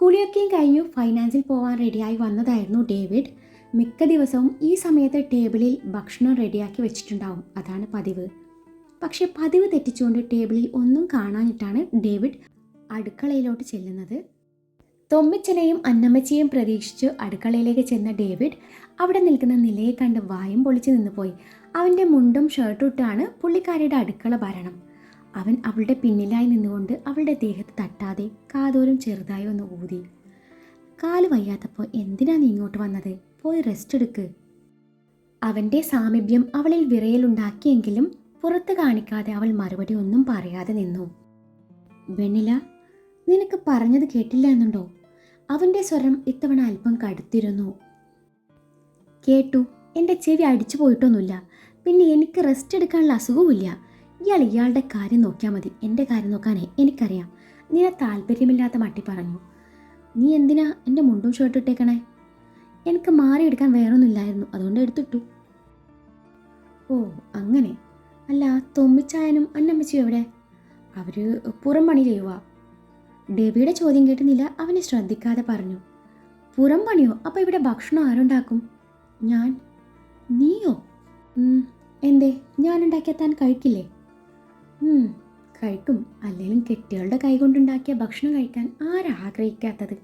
കുളിയൊക്കെയും കഴിഞ്ഞു ഫൈനാൻസിൽ പോകാൻ റെഡിയായി വന്നതായിരുന്നു ഡേവിഡ്. മിക്ക ദിവസവും ഈ സമയത്ത് ടേബിളിൽ ഭക്ഷണം റെഡിയാക്കി വെച്ചിട്ടുണ്ടാവും, അതാണ് പതിവ്. പക്ഷെ പതിവ് തെറ്റിച്ചുകൊണ്ട് ടേബിളിൽ ഒന്നും കാണാനിട്ടാണ് ഡേവിഡ് അടുക്കളയിലോട്ട് ചെല്ലുന്നത്. തൊമ്മിച്ചനെയും അന്നമ്മച്ചിയും പ്രതീക്ഷിച്ച് അടുക്കളയിലേക്ക് ചെന്ന ഡേവിഡ് അവിടെ നിൽക്കുന്ന നിലയെ കണ്ട് വായും പൊളിച്ച് നിന്നുപോയി. അവൻ്റെ മുണ്ടും ഷർട്ടും ഇട്ടാണ് പുള്ളിക്കാരിയുടെ അടുക്കള ഭരണം. അവൻ അവളുടെ പിന്നിലായി നിന്നുകൊണ്ട് അവളുടെ ദേഹത്ത് തട്ടാതെ കാതോരം ചെറുതായി ഒന്ന് ഊതി. കാല് വയ്യാത്തപ്പോൾ എന്തിനാ നീ ഇങ്ങോട്ട് വന്നത്? പോയി റെസ്റ്റ് എടുക്ക്. അവൻ്റെ സാമീപ്യം അവളിൽ വിറയലുണ്ടാക്കിയെങ്കിലും പുറത്ത് കാണിക്കാതെ അവൾ മറുപടി ഒന്നും പറയാതെ നിന്നു. വെണ്ണില, നിനക്ക് പറഞ്ഞത് കേട്ടില്ല എന്നുണ്ടോ? അവൻ്റെ സ്വരം ഇത്തവണ അല്പം കടുത്തിരുന്നു. കേട്ടു, എൻ്റെ ചെവി അടിച്ചു പോയിട്ടൊന്നുമില്ല. പിന്നെ എനിക്ക് റെസ്റ്റ് എടുക്കാനുള്ള അസുഖവുമില്ല. ഇയാളുടെ കാര്യം നോക്കിയാൽ മതി, എൻ്റെ കാര്യം നോക്കാനേ എനിക്കറിയാം. നിന്നെ താല്പര്യമില്ലാത്ത മട്ടി പറഞ്ഞു. നീ എന്തിനാ എൻ്റെ മുണ്ടും ഷർട്ടും ഇട്ടേക്കണേ? എനിക്ക് മാറിയെടുക്കാൻ വേറൊന്നുമില്ലായിരുന്നു, അതുകൊണ്ട് എടുത്തിട്ടു. ഓ അങ്ങനെ. അല്ല, തൊമ്മിച്ചായനും അന്നമ്മച്ചിയും എവിടെ? അവർ പുറം പണി ചെയ്യുക. ഡേവിയുടെ ചോദ്യം കേട്ടുന്നില്ല അവനെ ശ്രദ്ധിക്കാതെ പറഞ്ഞു. പുറം പണിയോ? അപ്പോൾ ഇവിടെ ഭക്ഷണം ആരുണ്ടാക്കും? ഞാൻ. നീയോ? എന്തേ, ഞാനുണ്ടാക്കിയാൽ താൻ കഴിക്കില്ലേ? കഴിക്കും. അല്ലെങ്കിലും കെട്ടികളുടെ കൈ കൊണ്ടുണ്ടാക്കിയ ഭക്ഷണം കഴിക്കാൻ ആരാഗ്രഹിക്കാത്തത്?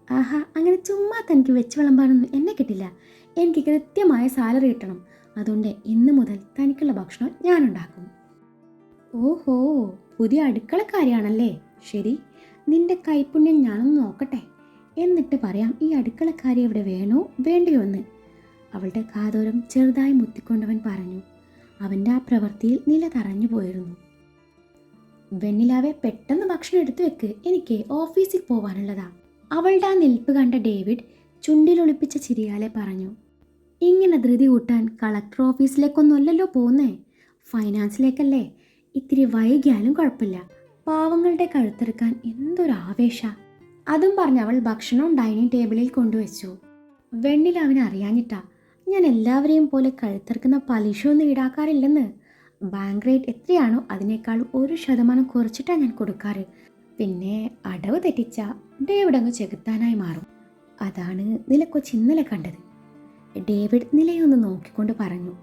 ആഹാ, അങ്ങനെ ചുമ്മാ തനിക്ക് വെച്ച് വിളമ്പാനൊന്നും എന്നെ കിട്ടില്ല. എനിക്ക് കൃത്യമായ സാലറി കിട്ടണം. അതുകൊണ്ട് ഇന്ന് മുതൽ തനിക്കുള്ള ഭക്ഷണം ഞാനുണ്ടാക്കും. ഓഹോ, പുതിയ അടുക്കളക്കാരിയാണല്ലേ? ശരി, നിന്റെ കൈപ്പുണ്യം ഞാനൊന്ന് നോക്കട്ടെ, എന്നിട്ട് പറയാം ഈ അടുക്കളക്കാരി ഇവിടെ വേണോ വേണ്ടയോ എന്ന്. അവളുടെ കാതോരം ചെറുതായി മുത്തിക്കൊണ്ടവൻ പറഞ്ഞു. അവൻ്റെ ആ പ്രവൃത്തിയിൽ നില തറഞ്ഞു പോയിരുന്നു. വെണ്ണിലാവെ, പെട്ടെന്ന് ഭക്ഷണം എടുത്തു വെക്ക്, എനിക്ക് ഓഫീസിൽ പോവാനുള്ളതാ. അവളുടെ ആ നിൽപ്പ് കണ്ട ഡേവിഡ് ചുണ്ടിലൊളിപ്പിച്ച ചിരിയാലെ പറഞ്ഞു. ഇങ്ങനെ ധൃതി കൂട്ടാൻ കളക്ടർ ഓഫീസിലേക്കൊന്നുമല്ലല്ലോ പോകുന്നേ, ഫൈനാൻസിലേക്കല്ലേ. ഇത്തിരി വൈകിയാലും കുഴപ്പമില്ല. പാവങ്ങളുടെ കഴുത്തെടുക്കാൻ എന്തൊരാവേശ. അതും പറഞ്ഞ് അവൾ ഭക്ഷണം ഡൈനിങ് ടേബിളിൽ കൊണ്ടുവച്ചു. വെണ്ണിലാവിനെ അറിയാഞ്ഞിട്ടാ, ഞാൻ എല്ലാവരെയും പോലെ കഴുത്തെറുക്കുന്ന പലിശയൊന്നും ഈടാക്കാറില്ലെന്ന്. ബാങ്ക് റേറ്റ് എത്രയാണോ അതിനേക്കാൾ 1% കുറച്ചിട്ടാണ് ഞാൻ കൊടുക്കാറ്. പിന്നെ അടവ് തെറ്റിച്ച ഡേവിഡ് അങ്ങ് ചെകുത്താനായി മാറും. അതാണ് നിലക്കൊച്ച് ഇന്നലെ കണ്ടത്. ഡേവിഡ് നിലയൊന്ന് നോക്കിക്കൊണ്ട് പറഞ്ഞു.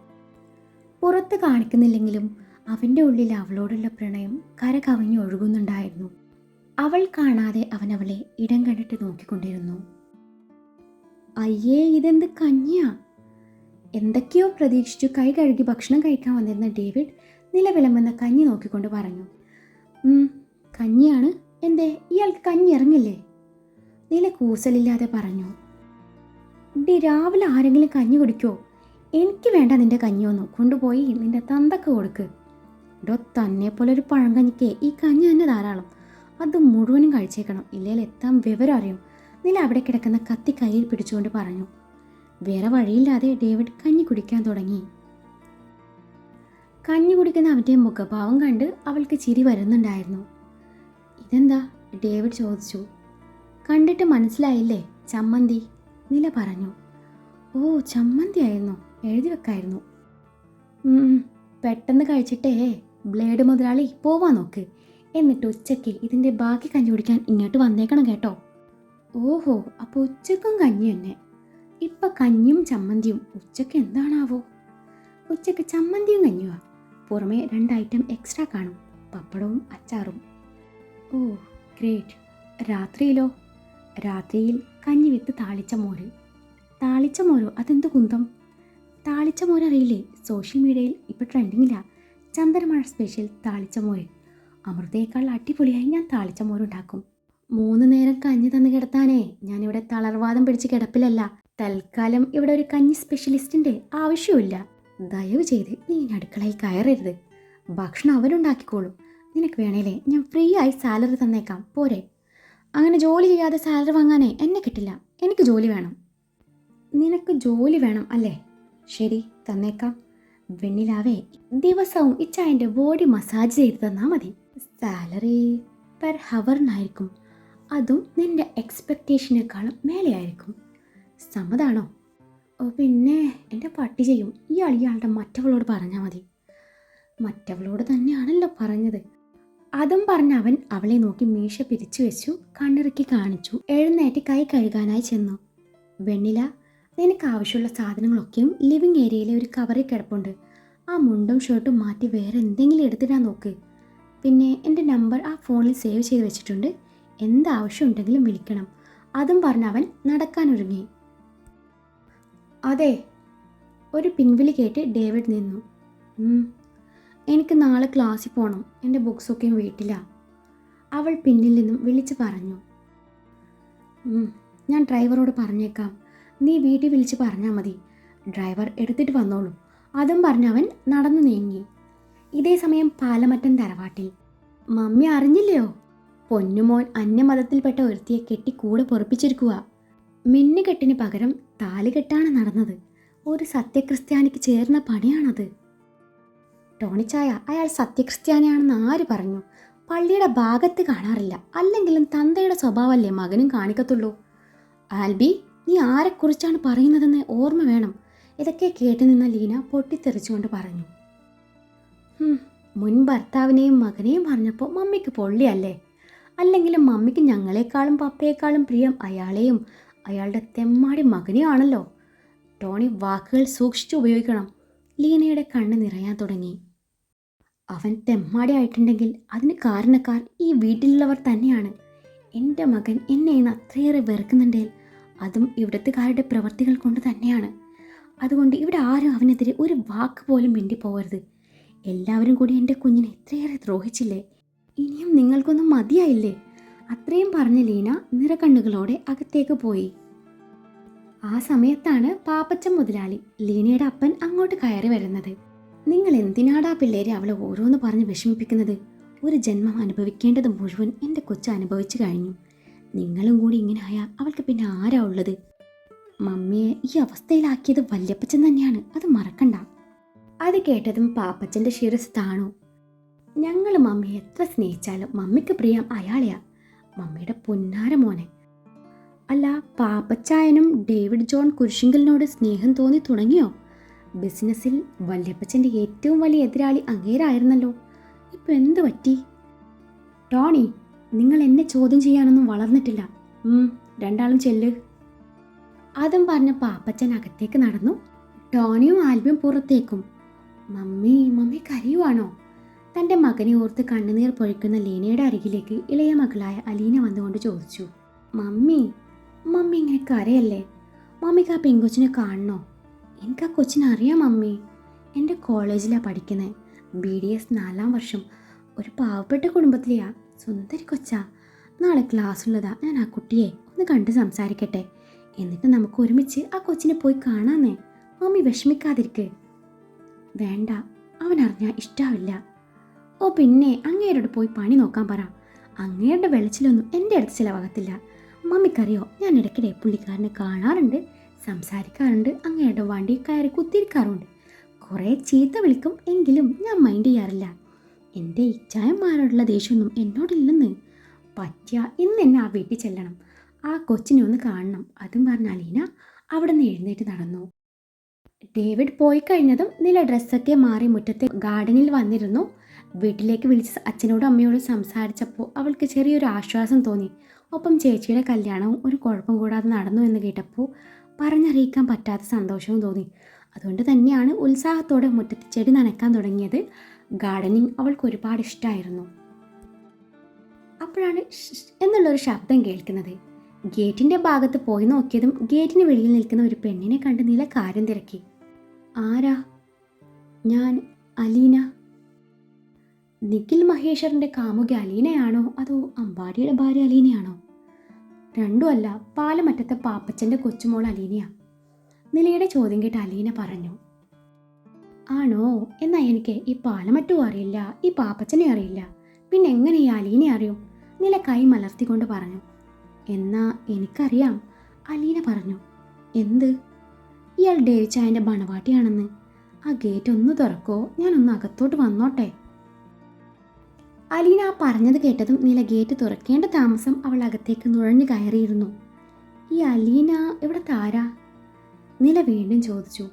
പുറത്ത് കാണിക്കുന്നില്ലെങ്കിലും അവൻ്റെ ഉള്ളിൽ അവളോടുള്ള പ്രണയം കര കവിഞ്ഞ് ഒഴുകുന്നുണ്ടായിരുന്നു. അവൾ കാണാതെ അവൻ അവളെ ഇടം കണ്ടിട്ട് നോക്കിക്കൊണ്ടിരുന്നു. അയ്യേ, ഇതെന്ത് കഞ്ഞിയാ? എന്തൊക്കെയോ പ്രതീക്ഷിച്ചു കൈ കഴുകി ഭക്ഷണം കഴിക്കാൻ വന്നിരുന്ന ഡേവിഡ് നില വിളമ്പുന്ന കഞ്ഞി നോക്കിക്കൊണ്ട് പറഞ്ഞു. കഞ്ഞിയാണ്. എന്തേ, ഇയാൾക്ക് കഞ്ഞി ഇറങ്ങില്ലേ? നില കൂസലില്ലാതെ പറഞ്ഞു. രാവിലെ ആരെങ്കിലും കഞ്ഞി കുടിക്കോ? എനിക്ക് വേണ്ട നിന്റെ കഞ്ഞിയൊന്നും. കൊണ്ടുപോയി നിന്റെ തന്തക്ക് കൊടുക്ക്. തന്നെ പോലെ ഒരു പഴങ്കഞ്ഞിക്ക് ഈ കഞ്ഞി തന്നെ ധാരാളം. അത് മുഴുവനും കഴിച്ചേക്കണം, ഇല്ലെങ്കിൽ എത്താൻ വിവരം അറിയും. നില അവിടെ കിടക്കുന്ന കത്തി കയ്യിൽ പിടിച്ചുകൊണ്ട് പറഞ്ഞു. വേറെ വഴിയില്ലാതെ ഡേവിഡ് കഞ്ഞി കുടിക്കാൻ തുടങ്ങി. കഞ്ഞി കുടിക്കുന്ന അവൻ്റെ മുഖഭാവം കണ്ട് അവൾക്ക് ചിരി വരുന്നുണ്ടായിരുന്നു. ഇതെന്താ? ഡേവിഡ് ചോദിച്ചു. കണ്ടിട്ട് മനസ്സിലായില്ലേ? ചമ്മന്തി, നില പറഞ്ഞു. ഓ, ചമ്മന്തി ആയിരുന്നു, എഴുതി വെക്കായിരുന്നു. പെട്ടെന്ന് കഴിച്ചിട്ടേ ബ്ലേഡ് മുതലാളി പോവാൻ നോക്ക്. എന്നിട്ട് ഉച്ചയ്ക്ക് ഇതിൻ്റെ ബാക്കി കഞ്ഞി കുടിക്കാൻ ഇങ്ങോട്ട് വന്നേക്കണം കേട്ടോ. ഓഹോ, അപ്പോൾ ഉച്ചക്കും കഞ്ഞി തന്നെ. ഇപ്പം കഞ്ഞിയും ചമ്മന്തിയും. ഉച്ചക്ക് എന്താണാവോ? ഉച്ചക്ക് ചമ്മന്തിയും കഞ്ഞിയുവാ. പുറമെ 2 ഐറ്റം എക്സ്ട്രാ കാണും, പപ്പടവും അച്ചാറും. ഓ ഗ്രേറ്റ്. രാത്രിയിലോ? രാത്രിയിൽ കഞ്ഞി വിത്ത് താളിച്ച മോര്. താളിച്ച മോരോ? അതെന്ത് കുന്തം? താളിച്ച മോര് അറിയില്ലേ? സോഷ്യൽ മീഡിയയിൽ ഇപ്പോൾ ട്രെൻഡിങ്ങില്ല. ചന്ദനമഴ സ്പെഷ്യൽ താളിച്ച മോര്. അമൃതയേക്കാൾ അടിപൊളിയായി ഞാൻ താളിച്ച മോരുണ്ടാക്കും. 3 നേരം കഞ്ഞി തന്ന് കിടത്താനേ ഞാനിവിടെ തളർവാദം പിടിച്ച് കിടപ്പിലല്ല. തൽക്കാലം ഇവിടെ ഒരു കഞ്ഞി സ്പെഷ്യലിസ്റ്റിൻ്റെ ആവശ്യമില്ല. ദയവ് ചെയ്ത് നീ അടുക്കളയിൽ കയറരുത്. ഭക്ഷണം അവരുണ്ടാക്കിക്കോളും. നിനക്ക് വേണേലേ ഞാൻ ഫ്രീ ആയി സാലറി തന്നേക്കാം, പോരെ? അങ്ങനെ ജോലി ചെയ്യാതെ സാലറി വാങ്ങാനേ എന്നെ കിട്ടില്ല. എനിക്ക് ജോലി വേണം. നിനക്ക് ജോലി വേണം അല്ലേ? ശരി, തന്നേക്കാം. വെണ്ണിലാവേ, ദിവസവും ഇച്ചായൻ്റെ ബോഡി മസാജ് ചെയ്ത് തന്നാൽ മതി. സാലറി പെർ ഹവറിനായിരിക്കും. അതും നിൻ്റെ എക്സ്പെക്റ്റേഷനേക്കാളും മേലെയായിരിക്കും. സമ്മതാണോ? ഓ പിന്നെ, എൻ്റെ പട്ടി ചെയ്യും. ഇയാളുടെ മറ്റവളോട് പറഞ്ഞാൽ മതി. മറ്റവളോട് തന്നെയാണല്ലോ പറഞ്ഞത്. അതും പറഞ്ഞ് അവൻ അവളെ നോക്കി മീശ പിരിച്ചു വെച്ചു, കണ്ണിറുക്കി കാണിച്ചു. എഴുന്നേറ്റ് കൈ കഴുകാനായി ചെന്നു. വെണ്ണില, നിനക്ക് ആവശ്യമുള്ള സാധനങ്ങളൊക്കെയും ലിവിങ് ഏരിയയിലെ ഒരു കവറിൽ കിടപ്പുണ്ട്. ആ മുണ്ടും ഷർട്ടും മാറ്റി വേറെ എന്തെങ്കിലും എടുത്തിടാൻ നോക്ക്. പിന്നെ എൻ്റെ നമ്പർ ആ ഫോണിൽ സേവ് ചെയ്ത് വെച്ചിട്ടുണ്ട്. എന്താവശ്യം ഉണ്ടെങ്കിലും വിളിക്കണം. അതും പറഞ്ഞ് അവൻ നടക്കാനൊരുങ്ങി. അതെ, ഒരു പിൻവിളി കേട്ട് ഡേവിഡ് നിന്നു. എനിക്ക് നാളെ ക്ലാസ്സിൽ പോകണം. എൻ്റെ ബുക്സൊക്കെയും വീട്ടിലാണ്, അവൾ പിന്നിൽ നിന്നും വിളിച്ചു പറഞ്ഞു. ഞാൻ ഡ്രൈവറോട് പറഞ്ഞേക്കാം. നീ വീട്ടിൽ വിളിച്ച് പറഞ്ഞാൽ മതി. ഡ്രൈവർ എടുത്തിട്ട് വന്നോളും. അതും പറഞ്ഞവൻ നടന്നു നീങ്ങി. ഇതേ സമയം പാലമറ്റം തറവാട്ടിൽ. മമ്മി അറിഞ്ഞില്ലയോ? പൊന്നുമോൻ അന്യമതത്തിൽപ്പെട്ട ഒരുത്തിയെ കെട്ടി കൂടെ പൊറപ്പിച്ചിരിക്കുക. മിന്നുകെട്ടിന് പകരം താലികെട്ടാണ് നടന്നത്. ഒരു സത്യക്രിസ്ത്യാനിക്ക് ചേർന്ന പണിയാണത്. ടോണിച്ചായ, അയാൾ സത്യക്രിസ്ത്യാനിയാണെന്ന് ആര് പറഞ്ഞു? പള്ളിയുടെ ഭാഗത്ത് കാണാറില്ല. അല്ലെങ്കിലും തന്തയുടെ സ്വഭാവമല്ലേ മകനും കാണിക്കത്തുള്ളൂ. ആൽബി, നീ ആരെക്കുറിച്ചാണ് പറയുന്നതെന്ന് ഓർമ്മ വേണം. ഇതൊക്കെ കേട്ടു നിന്ന ലീന പൊട്ടിത്തെറിച്ചുകൊണ്ട് പറഞ്ഞു. മുൻ ഭർത്താവിനെയും മകനെയും പറഞ്ഞപ്പോൾ മമ്മിക്ക് പൊള്ളിയല്ലേ? അല്ലെങ്കിലും മമ്മിക്ക് ഞങ്ങളെക്കാളും പപ്പയെക്കാളും പ്രിയം അയാളെയും അയാളുടെ തെമ്മാടി മകനെയും ആണല്ലോ. ടോണി, വാക്കുകൾ സൂക്ഷിച്ചു ഉപയോഗിക്കണം. ലീനയുടെ കണ്ണ് നിറയാൻ തുടങ്ങി. അവൻ തെമ്മാടി ആയിട്ടുണ്ടെങ്കിൽ അതിന് കാരണക്കാർ ഈ വീട്ടിലുള്ളവർ തന്നെയാണ്. എൻ്റെ മകൻ എന്നെ ഇന്ന് അത്രയേറെ വെറുക്കുന്നുണ്ടെങ്കിൽ അതും ഇവിടത്തുകാരുടെ പ്രവൃത്തികൾ കൊണ്ട് തന്നെയാണ്. അതുകൊണ്ട് ഇവിടെ ആരും അവനെതിരെ ഒരു വാക്ക് പോലും മിണ്ടിപ്പോകരുത്. എല്ലാവരും കൂടി എൻ്റെ കുഞ്ഞിനെ ഇത്രയേറെ ദ്രോഹിച്ചില്ലേ? ഇനിയും നിങ്ങൾക്കൊന്നും മതിയായില്ലേ? അത്രയും പറഞ്ഞ ലീന നിറകണ്ണുകളോടെ അകത്തേക്ക് പോയി. ആ സമയത്താണ് പാപ്പച്ചൻ മുതലാളി, ലീനയുടെ അപ്പൻ, അങ്ങോട്ട് കയറി വരുന്നത്. നിങ്ങൾ എന്തിനാടാ പിള്ളേരെ അവളെ ഓരോന്ന് പറഞ്ഞ് വിഷമിപ്പിക്കുന്നത്? ഒരു ജന്മം അനുഭവിക്കേണ്ടത് മുഴുവൻ എൻ്റെ കൊച്ചു അനുഭവിച്ചു കഴിഞ്ഞു. നിങ്ങളും കൂടി ഇങ്ങനെ ആയാൽ അവൾക്ക് പിന്നെ ആരാ ഉള്ളത്? മമ്മിയെ ഈ അവസ്ഥയിലാക്കിയത് വല്യപ്പച്ചൻ തന്നെയാണ്, അത് മറക്കണ്ട. അത് കേട്ടതും പാപ്പച്ചൻ്റെ ശിരസ് താണു. ഞങ്ങൾ മമ്മിയെ എത്ര സ്നേഹിച്ചാലും മമ്മിക്ക് പ്രിയം അയാളെയാ, മമ്മിയുടെ പൊന്നാര മോനെ. അല്ല, പാപ്പച്ചായനും ഡേവിഡ് ജോൺ കുരിശിങ്കലിനോട് സ്നേഹം തോന്നി തുടങ്ങിയോ? ബിസിനസ്സിൽ വല്യപ്പച്ചൻ്റെ ഏറ്റവും വലിയ എതിരാളി അങ്ങേരായിരുന്നല്ലോ. ഇപ്പം എന്ത് പറ്റി? ടോണി, നിങ്ങൾ എന്നെ ചോദ്യം ചെയ്യാനൊന്നും വളർന്നിട്ടില്ല. രണ്ടാളും ചെല്ല്. അതും പറഞ്ഞ പാപ്പച്ചൻ അകത്തേക്ക് നടന്നു. ടോണിയും ആൽബിയും പുറത്തേക്കും. മമ്മി കരയുവാണോ? തൻ്റെ മകനെ ഓർത്ത് കണ്ണുനീർ പൊഴിക്കുന്ന ലീനയുടെ അരികിലേക്ക് ഇളയ മകളായ അലീന വന്നുകൊണ്ട് ചോദിച്ചു. മമ്മി ഇങ്ങനെ കരയല്ലേ? മമ്മിക്ക് ആ പെങ്കൊച്ചിനെ കാണണോ? എനിക്ക് ആ കൊച്ചിനെ അറിയാം മമ്മി. എൻ്റെ കോളേജിലാണ് പഠിക്കുന്നത്. BDS 4ാം വർഷം. ഒരു പാവപ്പെട്ട കുടുംബത്തിലെയാ. സുന്ദരി കൊച്ചാ. നാളെ ക്ലാസ് ഉള്ളതാ. ഞാൻ ആ കുട്ടിയെ ഒന്ന് കണ്ട് സംസാരിക്കട്ടെ. എന്നിട്ട് നമുക്ക് ഒരുമിച്ച് ആ കൊച്ചിനെ പോയി കാണാന്നേ. മമ്മി വിഷമിക്കാതിരിക്ക്. വേണ്ട, അവനറിഞ്ഞാൽ ഇഷ്ടാവില്ല. ഓ പിന്നെ, അങ്ങേരോട് പോയി പണി നോക്കാൻ പറ. അങ്ങേരുടെ വെളിച്ചിലൊന്നും എൻ്റെ അടുത്ത് ചിലവാകത്തില്ല. മമ്മിക്കറിയോ, ഞാൻ ഇടയ്ക്കിടെ പുള്ളിക്കാരനെ കാണാറുണ്ട്, സംസാരിക്കാറുണ്ട്, അങ്ങേരുടെ വണ്ടി കയറി കുത്തിരിക്കാറുണ്ട്. കുറേ ചീത്ത വിളിക്കും, എങ്കിലും ഞാൻ മൈൻഡ് ചെയ്യാറില്ല. എൻ്റെ ഇച്ഛായന്മാരോടുള്ള ദേഷ്യമൊന്നും എന്നോടില്ലെന്ന്. പറ്റിയ ഇന്ന് എന്നെ ആ വീട്ടിൽ ചെല്ലണം. ആ കൊച്ചിനെ ഒന്ന് കാണണം. അതും പറഞ്ഞ അലീന അവിടെ നിന്ന് എഴുന്നേറ്റ് നടന്നു. ഡേവിഡ് പോയി കഴിഞ്ഞതും നില ഡ്രസ്സൊക്കെ മാറി മുറ്റത്തെ ഗാർഡനിൽ വന്നിരുന്നു. വീട്ടിലേക്ക് വിളിച്ച് അച്ഛനോടും അമ്മയോടും സംസാരിച്ചപ്പോൾ അവൾക്ക് ചെറിയൊരു ആശ്വാസം തോന്നി. ഒപ്പം ചേച്ചിയുടെ കല്യാണവും ഒരു കുഴപ്പം കൂടാതെ നടന്നു എന്ന് കേട്ടപ്പോൾ പറഞ്ഞറിയിക്കാൻ പറ്റാത്ത സന്തോഷവും തോന്നി. അതുകൊണ്ട് തന്നെയാണ് ഉത്സാഹത്തോടെ മുറ്റത്ത് ചെടി നനയ്ക്കാൻ തുടങ്ങിയത്. ഗാർഡനിങ് അവൾക്ക് ഒരുപാട് ഇഷ്ടമായിരുന്നു. അപ്പോഴാണ് എന്നുള്ളൊരു ശബ്ദം കേൾക്കുന്നത്. ഗേറ്റിൻ്റെ ഭാഗത്ത് പോയി നോക്കിയതും ഗേറ്റിന് വെളിയിൽ നിൽക്കുന്ന ഒരു പെണ്ണിനെ കണ്ട് നില കാര്യം തിരക്കി. ആരാ? ഞാൻ അലീന. നിഖിൽ മഹേശ്വറിൻ്റെ കാമുകി അലീനയാണോ അതോ അമ്പാടിയുടെ ഭാര്യ അലീനയാണോ? രണ്ടുമല്ല, പാലമറ്റത്തെ പാപ്പച്ചൻ്റെ കൊച്ചുമോൾ അലീനയാ. നിലയുടെ ചോദ്യം കേട്ട് അലീന പറഞ്ഞു. ആണോ? എന്നാ എനിക്ക് ഈ പാലമറ്റവും അറിയില്ല, ഈ പാപ്പച്ചനെ അറിയില്ല, പിന്നെ എങ്ങനെ ഈ അലീനെ അറിയും? നില കൈ മലർത്തിക്കൊണ്ട് പറഞ്ഞു. എന്നാ എനിക്കറിയാം, അലീന പറഞ്ഞു. എന്ത്? ഇയാൾ ഡേവിച്ചായൻ്റെ ബണവാട്ടിയാണെന്ന്. ആ ഗേറ്റ് ഒന്ന് തുറക്കോ, ഞാനൊന്ന് അകത്തോട്ട് വന്നോട്ടെ. അലീന ആ പറഞ്ഞത് കേട്ടതും നില ഗേറ്റ് തുറക്കേണ്ട താമസം അവൾ അകത്തേക്ക് നുഴഞ്ഞു കയറിയിരുന്നു. ഈ അലീന ഇവിടുത്തെ ആരാ? നില വീണ്ടും ചോദിച്ചു.